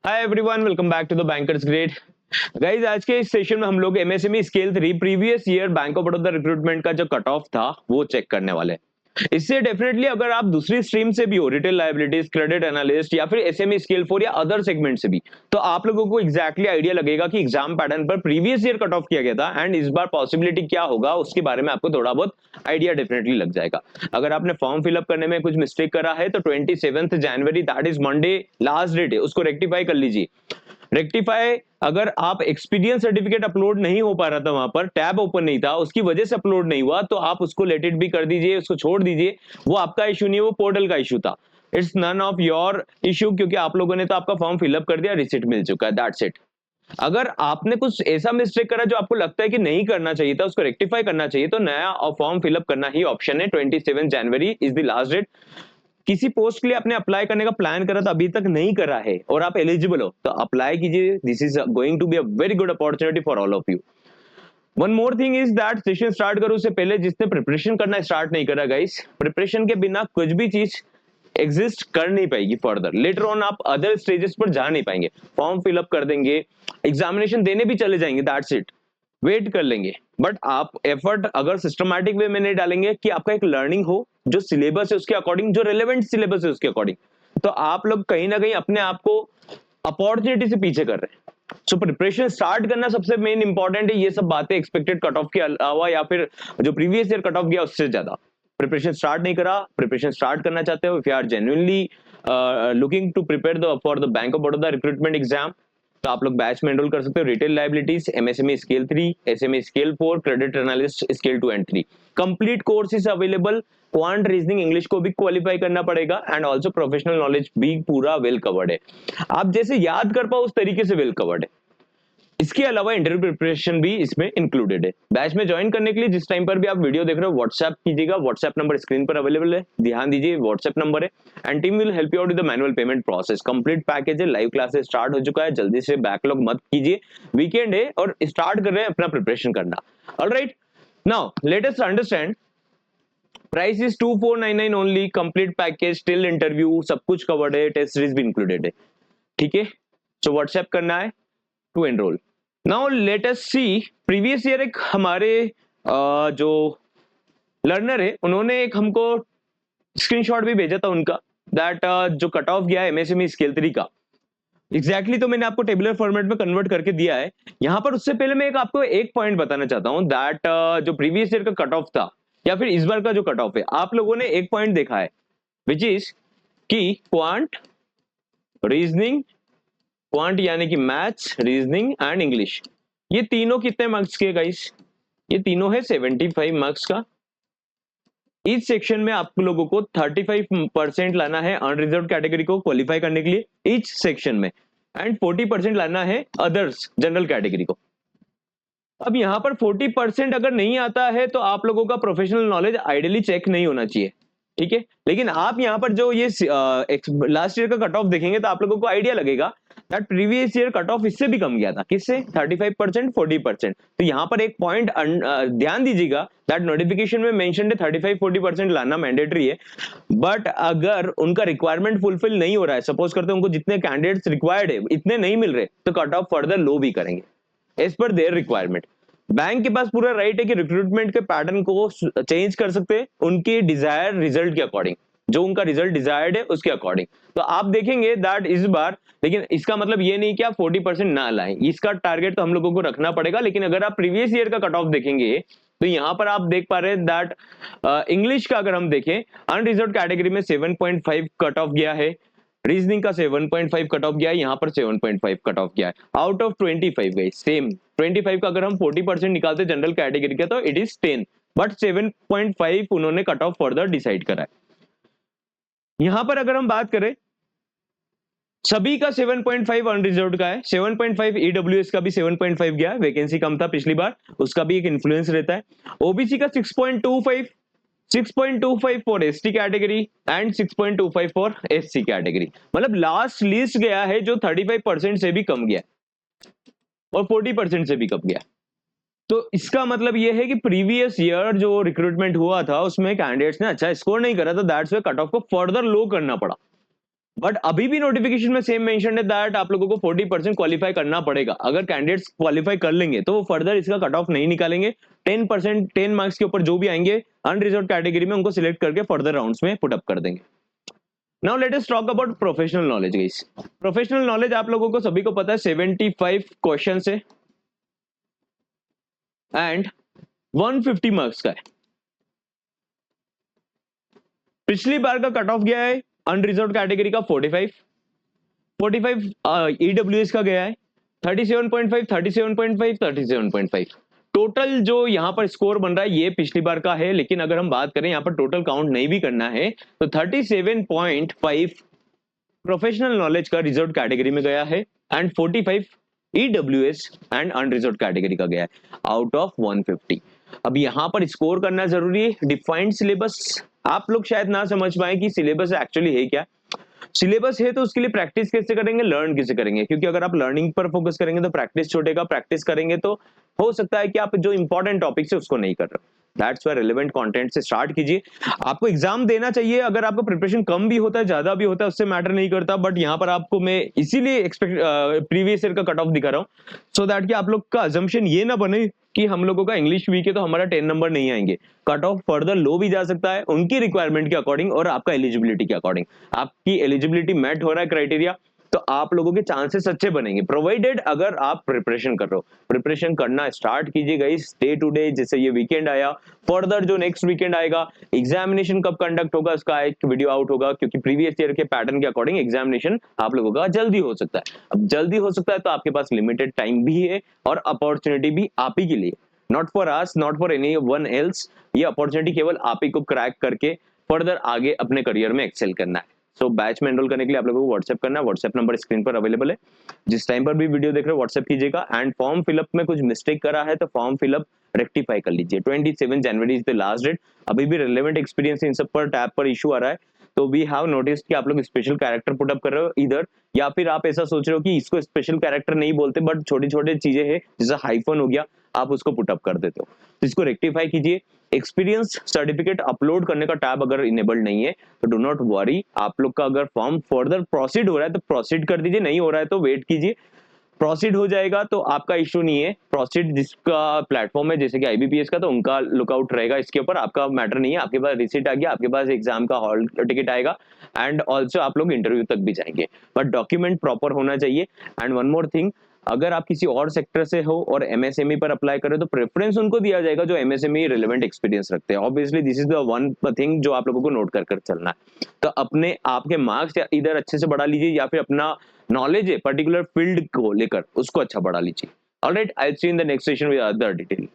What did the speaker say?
Hi everyone, welcome back to the bankers grade. Guys, आज के इस सेशन में हम लोग MSME scale 3 previous year bank of Baroda recruitment का जो कट ऑफ था वो चेक करने वाले हैं। इससे डेफिनेटली अगर आप दूसरी स्ट्रीम से भी हो, रिटेल लायबिलिटीज, क्रेडिट एनालिस्ट या फिर एसएमई स्केल 4 या अदर सेगमेंट से भी, तो आप लोगों को एग्जैक्टली आइडिया लगेगा कि एग्जाम पैटर्न पर प्रीवियस ईयर कट ऑफ किया गया था एंड इस बार पॉसिबिलिटी क्या होगा उसके बारे में आपको थोड़ा बहुत आइडिया डेफिनेटली लग जाएगा। अगर आपने फॉर्म फिलअप करने में कुछ मिस्टेक करा है तो 27 January that is Monday last date है, उसको रेक्टिफाई कर लीजिए। रेक्टिफाई, अगर आप एक्सपीरियंस सर्टिफिकेट अपलोड नहीं हो पा रहा था, वहां पर टैब ओपन नहीं था, उसकी वजह से अपलोड नहीं हुआ, तो आप उसको लेट इट भी कर दीजिए, उसको छोड़ दीजिए। वो आपका इशू नहीं है, वो पोर्टल का इशू था। It's none of your issue, क्योंकि आप लोगों ने तो आपका फॉर्म फिलअप कर दिया, रिसिट मिल चुका है, दैट्स इट। अगर आपने कुछ ऐसा मिस्टेक करा जो आपको लगता है कि नहीं करना चाहिए था, उसको रेक्टिफाई करना चाहिए, तो नया फॉर्म फिलअप करना ही ऑप्शन है। 27 January is the last date. किसी पोस्ट के लिए आपने अप्लाई करने का प्लान करा था, अभी तक नहीं करा है और आप एलिजिबल हो, तो अप्लाई कीजिए। This is going to be a very good opportunity for all of you. One more thing is that session start करो उससे पहले जिसने प्रिपरेशन करना स्टार्ट नहीं करा, गाइस, प्रिपरेशन के बिना कुछ भी चीज एग्जिस्ट कर नहीं पाएगी। फर्दर लेटर ऑन आप अदर स्टेजेस पर जा नहीं पाएंगे। फॉर्म फिलअप कर देंगे, एग्जामिनेशन देने भी चले जाएंगे, दैट्स इट, वेट कर लेंगे, बट आप एफर्ट अगर सिस्टमैटिक वे में नहीं डालेंगे कि आपका एक लर्निंग हो जो सिलेबस है उसके अकॉर्डिंग, जो रिलेवेंट सिलेबस है उसके अकॉर्डिंग, तो आप लोग कहीं ना कहीं अपने आप को अपॉर्चुनिटी से पीछे कर रहे हैं। सो प्रिपरेशन स्टार्ट करना सबसे मेन इंपॉर्टेंट है। ये सब बातें एक्सपेक्टेड कट ऑफ के अलावा या फिर जो प्रीवियस ईयर कट ऑफ गया उससे ज्यादा प्रिपरेशन स्टार्ट नहीं करा, प्रिपरेशन स्टार्ट करना चाहते हो, if you are genuinely looking to prepare for the bank of Baroda recruitment exam, तो आप लोग बैच में एनरोल कर सकते हो। Retail liabilities, MSME scale 3, SME scale 4, credit analyst scale 2 and 3, complete course is available. Quant, reasoning, English को भी qualify करना पड़ेगा एंड ऑल्सो प्रोफेशनल नॉलेज भी पूरा वेल कवर्ड है। आप जैसे याद कर पाओ उस तरीके से वेल कवर्ड है। इसके अलावा इंटरव्यू प्रिपरेशन भी इसमें इंक्लूडेड है। बैच में ज्वाइन करने के लिए जिस टाइम पर भी आप वीडियो देख रहे हो व्हाट्सएप कीजिएगा। व्हाट्सएप नंबर स्क्रीन पर अवेलेबल है, ध्यान दीजिए, व्हाट्सएप नंबर है। And team will help you out with the manual payment process. Complete package है, लाइव क्लासेस स्टार्ट हो चुका है, जल्दी से बैकलॉग मत कीजिए, वीकेंड है और स्टार्ट कर रहे हैं अपना प्रिपरेशन करना। Alright, now let us understand. Price is 2499 only, complete package till interview, सब कुछ कवर्ड है, टेस्ट सीरीज भी इंक्लूडेड है। ठीक है, सो व्हाट्सएप करना है to enrol. Now let us see previous year. एक हमारे जो लर्नर है उन्होंने एक हमको स्क्रीनशॉट भी भेजा था उनका, दैट जो कट ऑफ गया है एमएसएमई स्केल 3 का एग्जैक्टली तो मैंने आपको टेबुलर फॉर्मेट में कन्वर्ट करके दिया है यहां पर। उससे पहले मैं एक आपको एक पॉइंट बताना चाहता हूं दैट जो प्रीवियस ईयर का कट ऑफ था या फिर इस बार का जो कट ऑफ है, आप लोगों ने एक पॉइंट देखा है विच इज कि क्वांट, रीजनिंग, क्वांट यानी कि मैथ्स, रीजनिंग एंड इंग्लिश, ये तीनों कितने मार्क्स के गाइस? ये तीनों है 75 मार्क्स का। इस सेक्शन में आप लोगों को 35% लाना है अनरिजर्व कैटेगरी को क्वालिफाई करने के लिए ईच सेक्शन में, एंड 40% लाना है अदर्स जनरल कैटेगरी को। अब यहां पर 40% अगर नहीं आता है तो आप लोगों का प्रोफेशनल नॉलेज आइडियली चेक नहीं होना चाहिए, ठीक है। लेकिन आप यहां पर जो ये लास्ट ईयर का कट ऑफ देखेंगे तो आप लोगों को आइडिया लगेगा that previous year cut off इससे भी कम गया था। किससे? 35%, 40%। तो यहां पर एक पॉइंट ध्यान दीजिएगा दैट नोटिफिकेशन में मेंशन है 35-40% लाना मैंडेटरी है, बट अगर उनका रिक्वायरमेंट फुलफिल नहीं हो रहा है, सपोज करते हैं उनको जितने कैंडिडेट्स रिक्वायर्ड है इतने नहीं मिल रहे, तो कट ऑफ फर्दर लो भी करेंगे as per their requirement. Bank के पास पूरा राइट है कि रिक्रूटमेंट के पैटर्न को चेंज कर सकते हैं उनके डिजायर रिजल्ट के अकॉर्डिंग, जो उनका रिजल्ट डिजायर्ड है उसके अकॉर्डिंग। तो आप देखेंगे दैट इस बार, लेकिन इसका मतलब ये नहीं कि आप 40% ना लाएं, इसका टारगेट तो हम लोगों को रखना पड़ेगा। लेकिन अगर आप प्रीवियस ईयर का कट ऑफ देखेंगे तो यहां पर आप देख पा रहे हैं दैट इंग्लिश का अगर हम देखें अनरिजर्व कैटेगरी में 7.5 कट ऑफ गया है, रीजनिंग का 7.5 कट ऑफ गया है, यहाँ पर 7.5 कट ऑफ गया है आउट ऑफ 25 गई। सेम 25 का अगर हम 40% निकालते जनरल कैटेगरी का तो इट इज 10, बट 7.5 उन्होंने कट ऑफ फर्दर डिसाइड करा है। यहां पर अगर हम बात करें सभी का 7.5 अनरिजर्व्ड का है, 7.5 ईडब्ल्यूएस का भी 7.5 गया है, वैकेंसी कम था पिछली बार, उसका भी एक इन्फ्लुएंस रहता है। ओबीसी का 6.25, 6.25 for ST category and 6.25 for SC category, मतलब लास्ट लिस्ट गया है जो 35% से भी कम गया और 40% से भी कम गया। तो इसका मतलब यह है कि प्रीवियस ईयर जो रिक्रूटमेंट हुआ था उसमें कैंडिडेट्स ने अच्छा स्कोर नहीं करा था, दैट्स व्हाई कट ऑफ को फर्दर लो करना पड़ा। बट अभी भी नोटिफिकेशन में सेम मेंशन है दैट आप लोगों को 40% क्वालिफाई करना पड़ेगा। अगर कैंडिडेट्स क्वालिफाई कर लेंगे तो वो फर्दर इसका कट ऑफ नहीं निकालेंगे। 10% 10 मार्क्स के ऊपर जो भी आएंगे अनरिजर्व कैटेगरी में उनको सिलेक्ट करके फर्दर राउंड्स में पुट अप कर देंगे। Now let us talk about professional knowledge guys. Professional knowledge आप लोगों को सभी को पता है 75 क्वेश्चन है एंड 150 मार्क्स का है। पिछली बार का कट ऑफ गया है अनरिजर्व कैटेगरी का 45 ईडब्ल्यूएस का गया है 37.5 37.5 37.5। टोटल जो यहाँ पर स्कोर बन रहा है ये पिछली बार का है, लेकिन अगर हम बात करें यहाँ पर टोटल काउंट नहीं भी करना है तो 37.5 प्रोफेशनल नॉलेज का रिजर्व कैटेगरी में गया है and 45 EWS and unreserved category का गया है आउट ऑफ 150। अब यहाँ पर स्कोर करना जरूरी है। डिफाइंड सिलेबस आप लोग शायद ना समझ पाए कि सिलेबस एक्चुअली है क्या। सिलेबस है तो उसके लिए प्रैक्टिस कैसे करेंगे, लर्न कैसे करेंगे, क्योंकि अगर आप लर्निंग पर फोकस करेंगे तो प्रैक्टिस छूटेगा, प्रैक्टिस करेंगे तो हो सकता है कि आप जो इंपॉर्टेंट टॉपिक्स है उसको नहीं कर रहे। दैट्स वाई रेलेवेंट कंटेंट से स्टार्ट कीजिए। आपको एग्जाम देना चाहिए, अगर आपका प्रिपरेशन कम भी होता है ज्यादा भी होता है उससे मैटर नहीं करता, बट यहाँ पर आपको मैं इसीलिए एक्सपेक्ट प्रीवियस ईयर का कट ऑफ दिखा रहा हूँ सो दैट कि आप लोग का अजम्पशन ये ना बने कि हम लोगों का इंग्लिश वीक है तो हमारा 10 नंबर नहीं आएंगे। कट ऑफ फर्दर लो भी जा सकता है उनकी रिक्वायरमेंट के अकॉर्डिंग और आपका एलिजिबिलिटी के अकॉर्डिंग। आपकी एलिजिबिलिटी मैट हो रहा है क्राइटेरिया तो आप लोगों के चांसेस अच्छे बनेंगे, प्रोवाइडेड अगर आप प्रिपरेशन कर रहे हो। प्रिपरेशन करना स्टार्ट कीजिए गाइस डे टू डे। जैसे ये वीकेंड आया, फर्दर जो नेक्स्ट वीकेंड आएगा, एग्जामिनेशन कब कंडक्ट होगा उसका एक वीडियो आउट होगा, क्योंकि प्रीवियस ईयर के पैटर्न के अकॉर्डिंग एग्जामिनेशन आप लोगों का जल्दी हो सकता है। अब जल्दी हो सकता है तो आपके पास लिमिटेड टाइम भी है और अपॉर्चुनिटी भी आप ही के लिए, not for us, not for any one else. ये अपॉर्चुनिटी केवल आप ही को क्रैक करके फर्दर आगे अपने करियर में एक्सेल करना है। सो बैच में एनरोल करने के लिए आप लोगों को व्हाट्सएप करना है। व्हाट्सएप नंबर स्क्रीन पर अवेलेबल है, जिस टाइम पर भी वीडियो देख रहे हो व्हाट्सएप कीजिएगा। एंड फॉर्म फिलअप में कुछ मिस्टेक करा है तो फॉर्म फिलअप रेक्टिफाई कर लीजिए। 27 January is the last date. अभी भी रिलेवेंट एक्सपीरियंस इन सब पर टैब पर इशू आ रहा है तो वी हैव नोटिस कि आप लोग स्पेशल कैरेक्टर पुट अप कर रहे हो इधर, या फिर आप ऐसा सोच रहे हो कि इसको स्पेशल कैरेक्टर नहीं बोलते बट छोटी छोटी चीजें हैं जैसे हाइफन हो गया आप उसको पुट अप कर देते हो, तो इसको रेक्टिफाई कीजिए। एक्सपीरियंस सर्टिफिकेट अपलोड करने का टैब अगर इनेबल्ड नहीं है तो डू नॉट वरी। आप लोग का अगर फॉर्म फर्दर प्रोसीड हो रहा है तो प्रोसीड कर दीजिए, नहीं हो रहा है तो वेट कीजिए। प्रोसीड हो जाएगा तो आपका इशू नहीं है। प्रोसीड जिसका प्लेटफॉर्म है जैसे कि आईबीपीएस का तो उनका लुकआउट रहेगा इसके ऊपर, आपका मैटर नहीं है। आपके पास रिसीट आ गया, आपके पास एग्जाम का हॉल टिकट आएगा एंड ऑल्सो आप लोग इंटरव्यू तक भी जाएंगे, बट डॉक्यूमेंट प्रॉपर होना चाहिए। एंड वन मोर थिंग, अगर आप किसी और सेक्टर से हो और एमएसएमई पर अप्लाई करें तो प्रेफरेंस उनको दिया जाएगा जो एमएसएमई रिलेवेंट एक्सपीरियंस रखते हैं। Obviously this is the one thing जो आप लोगों को नोट कर चलना है। तो अपने आपके मार्क्स इधर अच्छे से बढ़ा लीजिए या फिर अपना नॉलेज है पर्टिकुलर फील्ड को लेकर उसको अच्छा बढ़ा लीजिए। Alright, I will see you in the next session with other detail.